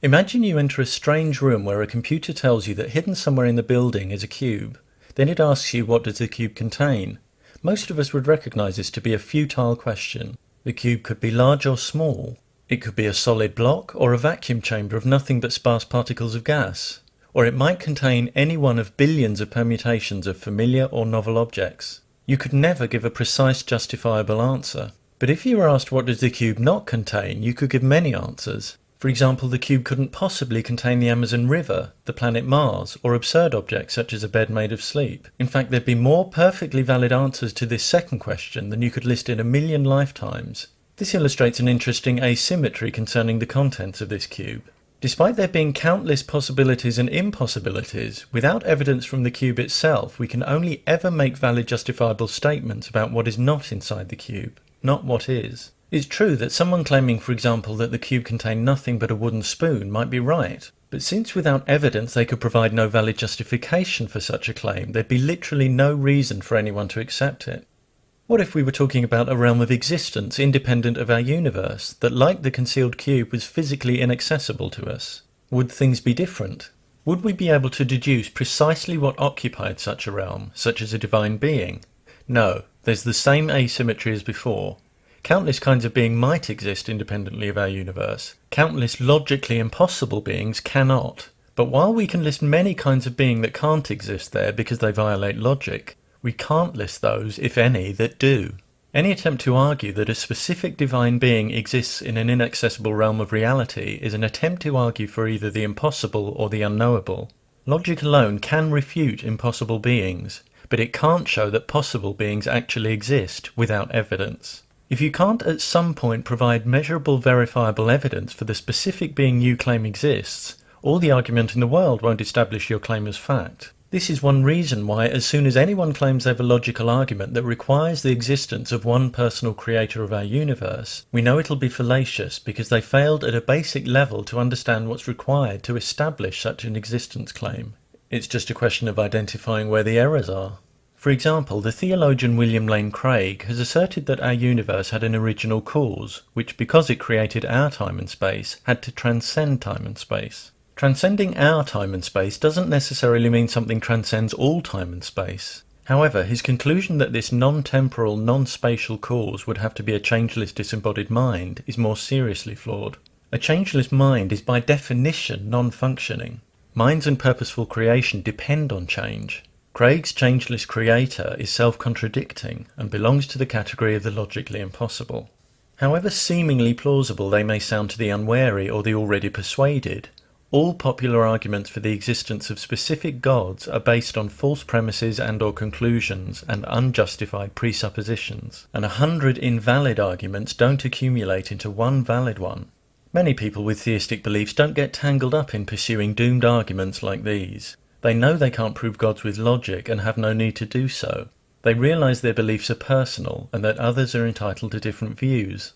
Imagine you enter a strange room where a computer tells you that hidden somewhere in the building is a cube. Then it asks you, what does the cube contain? Most of us would recognize this to be a futile question. The cube could be large or small. It could be a solid block or a vacuum chamber of nothing but sparse particles of gas. Or it might contain any one of billions of permutations of familiar or novel objects. You could never give a precise, justifiable answer. But if you were asked what does the cube not contain, you could give many answers. For example, the cube couldn't possibly contain the Amazon River, the planet Mars, or absurd objects such as a bed made of sleep. In fact, there'd be more perfectly valid answers to this second question than you could list in 1,000,000 lifetimes. This illustrates an interesting asymmetry concerning the contents of this cube. Despite there being countless possibilities and impossibilities, without evidence from the cube itself, we can only ever make valid justifiable statements about what is not inside the cube, not what is. It's true that someone claiming, for example, that the cube contained nothing but a wooden spoon might be right, but since without evidence they could provide no valid justification for such a claim, there'd be literally no reason for anyone to accept it. What if we were talking about a realm of existence independent of our universe, that like the concealed cube was physically inaccessible to us? Would things be different? Would we be able to deduce precisely what occupied such a realm, such as a divine being? No, there's the same asymmetry as before. Countless kinds of being might exist independently of our universe. Countless logically impossible beings cannot. But while we can list many kinds of being that can't exist there because they violate logic, we can't list those, if any, that do. Any attempt to argue that a specific divine being exists in an inaccessible realm of reality is an attempt to argue for either the impossible or the unknowable. Logic alone can refute impossible beings, but it can't show that possible beings actually exist without evidence. If you can't at some point provide measurable, verifiable evidence for the specific being you claim exists, all the argument in the world won't establish your claim as fact. This is one reason why as soon as anyone claims they have a logical argument that requires the existence of one personal creator of our universe, we know it'll be fallacious because they failed at a basic level to understand what's required to establish such an existence claim. It's just a question of identifying where the errors are. For example, the theologian William Lane Craig has asserted that our universe had an original cause, which because it created our time and space, had to transcend time and space. Transcending our time and space doesn't necessarily mean something transcends all time and space. However, his conclusion that this non-temporal, non-spatial cause would have to be a changeless disembodied mind is more seriously flawed. A changeless mind is by definition non-functioning. Minds and purposeful creation depend on change. Craig's changeless creator is self-contradicting and belongs to the category of the logically impossible. However seemingly plausible they may sound to the unwary or the already persuaded, all popular arguments for the existence of specific gods are based on false premises and/or conclusions and unjustified presuppositions, and 100 invalid arguments don't accumulate into one valid one. Many people with theistic beliefs don't get tangled up in pursuing doomed arguments like these. They know they can't prove gods with logic and have no need to do so. They realize their beliefs are personal and that others are entitled to different views.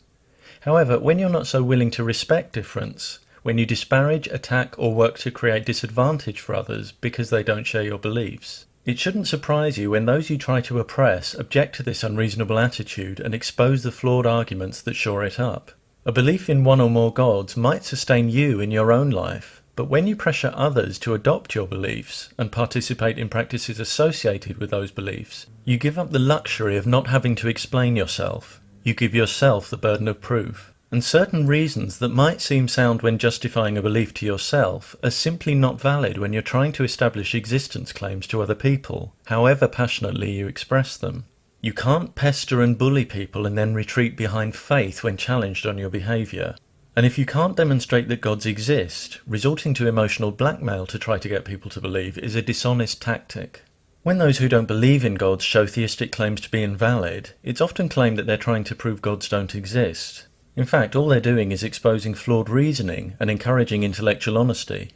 However, when you're not so willing to respect difference, when you disparage, attack, or work to create disadvantage for others because they don't share your beliefs, it shouldn't surprise you when those you try to oppress object to this unreasonable attitude and expose the flawed arguments that shore it up. A belief in one or more gods might sustain you in your own life, but when you pressure others to adopt your beliefs and participate in practices associated with those beliefs, you give up the luxury of not having to explain yourself. You give yourself the burden of proof. And certain reasons that might seem sound when justifying a belief to yourself are simply not valid when you're trying to establish existence claims to other people, however passionately you express them. You can't pester and bully people and then retreat behind faith when challenged on your behaviour. And if you can't demonstrate that gods exist, resorting to emotional blackmail to try to get people to believe is a dishonest tactic. When those who don't believe in gods show theistic claims to be invalid, it's often claimed that they're trying to prove gods don't exist. In fact, all they're doing is exposing flawed reasoning and encouraging intellectual honesty.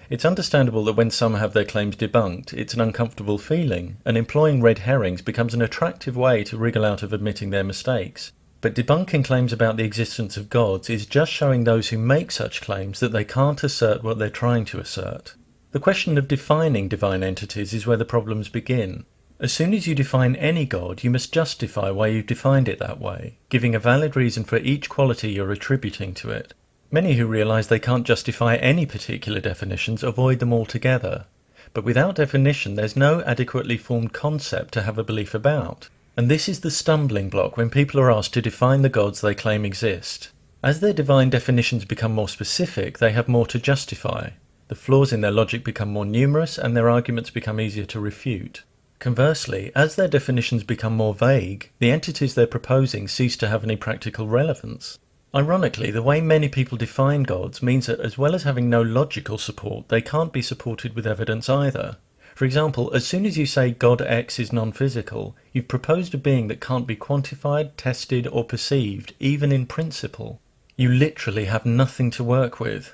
It's understandable that when some have their claims debunked, it's an uncomfortable feeling, and employing red herrings becomes an attractive way to wriggle out of admitting their mistakes. But debunking claims about the existence of gods is just showing those who make such claims that they can't assert what they're trying to assert. The question of defining divine entities is where the problems begin. As soon as you define any god, you must justify why you've defined it that way, giving a valid reason for each quality you're attributing to it. Many who realize they can't justify any particular definitions avoid them altogether. But without definition, there's no adequately formed concept to have a belief about. And this is the stumbling block when people are asked to define the gods they claim exist. As their divine definitions become more specific, they have more to justify. The flaws in their logic become more numerous, and their arguments become easier to refute. Conversely, as their definitions become more vague, the entities they're proposing cease to have any practical relevance. Ironically, the way many people define gods means that as well as having no logical support, they can't be supported with evidence either. For example, as soon as you say God X is non-physical, you've proposed a being that can't be quantified, tested, or perceived, even in principle. You literally have nothing to work with.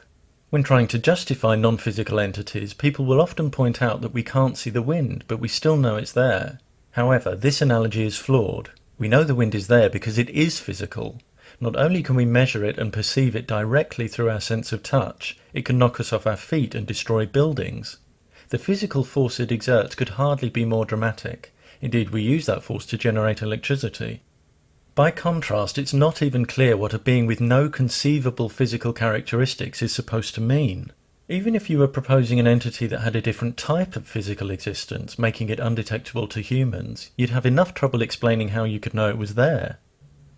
When trying to justify non-physical entities, people will often point out that we can't see the wind, but we still know it's there. However, this analogy is flawed. We know the wind is there because it is physical. Not only can we measure it and perceive it directly through our sense of touch, it can knock us off our feet and destroy buildings. The physical force it exerts could hardly be more dramatic. Indeed, we use that force to generate electricity. By contrast, it's not even clear what a being with no conceivable physical characteristics is supposed to mean. Even if you were proposing an entity that had a different type of physical existence, making it undetectable to humans, you'd have enough trouble explaining how you could know it was there.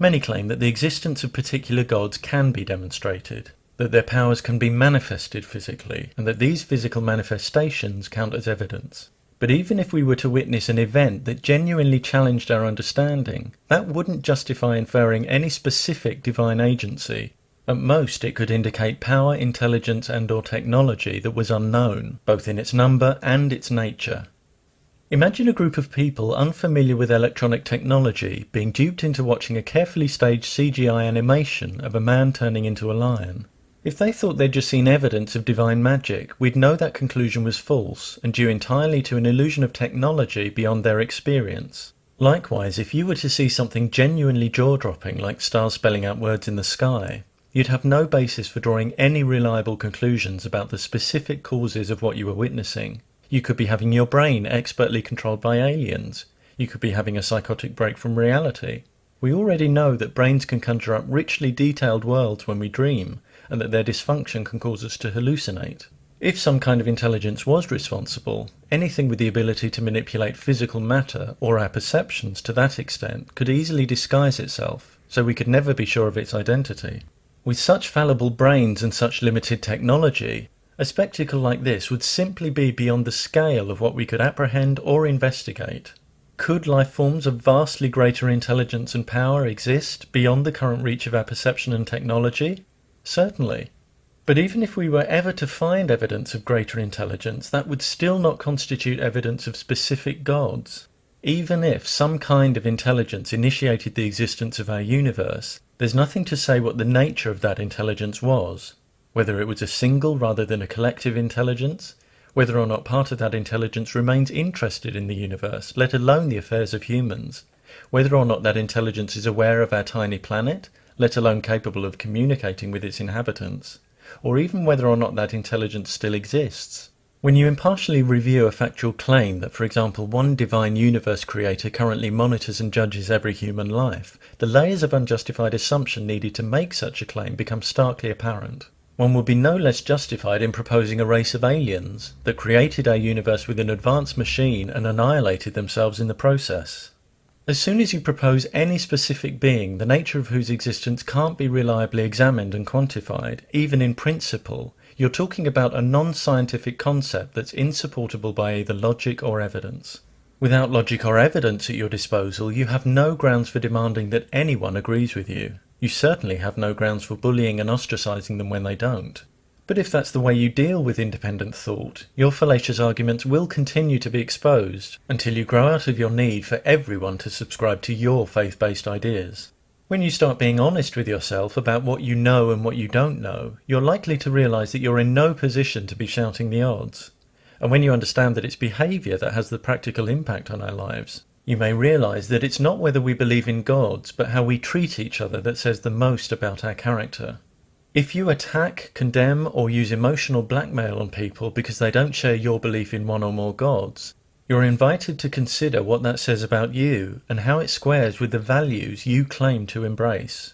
Many claim that the existence of particular gods can be demonstrated, that their powers can be manifested physically, and that these physical manifestations count as evidence. But even if we were to witness an event that genuinely challenged our understanding, that wouldn't justify inferring any specific divine agency. At most, it could indicate power, intelligence, and/or technology that was unknown, both in its number and its nature. Imagine a group of people unfamiliar with electronic technology being duped into watching a carefully staged CGI animation of a man turning into a lion. If they thought they'd just seen evidence of divine magic, we'd know that conclusion was false and due entirely to an illusion of technology beyond their experience. Likewise, if you were to see something genuinely jaw-dropping like stars spelling out words in the sky, you'd have no basis for drawing any reliable conclusions about the specific causes of what you were witnessing. You could be having your brain expertly controlled by aliens. You could be having a psychotic break from reality. We already know that brains can conjure up richly detailed worlds when we dream, and that their dysfunction can cause us to hallucinate. If some kind of intelligence was responsible, anything with the ability to manipulate physical matter or our perceptions to that extent could easily disguise itself, so we could never be sure of its identity. With such fallible brains and such limited technology, a spectacle like this would simply be beyond the scale of what we could apprehend or investigate. Could life forms of vastly greater intelligence and power exist beyond the current reach of our perception and technology? Certainly. But even if we were ever to find evidence of greater intelligence, that would still not constitute evidence of specific gods. Even if some kind of intelligence initiated the existence of our universe, there's nothing to say what the nature of that intelligence was. Whether it was a single rather than a collective intelligence, whether or not part of that intelligence remains interested in the universe, let alone the affairs of humans, whether or not that intelligence is aware of our tiny planet, let alone capable of communicating with its inhabitants, or even whether or not that intelligence still exists. When you impartially review a factual claim that, for example, one divine universe creator currently monitors and judges every human life, the layers of unjustified assumption needed to make such a claim become starkly apparent. One would be no less justified in proposing a race of aliens that created our universe with an advanced machine and annihilated themselves in the process. As soon as you propose any specific being, the nature of whose existence can't be reliably examined and quantified, even in principle, you're talking about a non-scientific concept that's insupportable by either logic or evidence. Without logic or evidence at your disposal, you have no grounds for demanding that anyone agrees with you. You certainly have no grounds for bullying and ostracizing them when they don't. But if that's the way you deal with independent thought, your fallacious arguments will continue to be exposed until you grow out of your need for everyone to subscribe to your faith-based ideas. When you start being honest with yourself about what you know and what you don't know, you're likely to realize that you're in no position to be shouting the odds. And when you understand that it's behavior that has the practical impact on our lives, you may realize that it's not whether we believe in gods, but how we treat each other that says the most about our character. If you attack, condemn, or use emotional blackmail on people because they don't share your belief in one or more gods, you're invited to consider what that says about you and how it squares with the values you claim to embrace.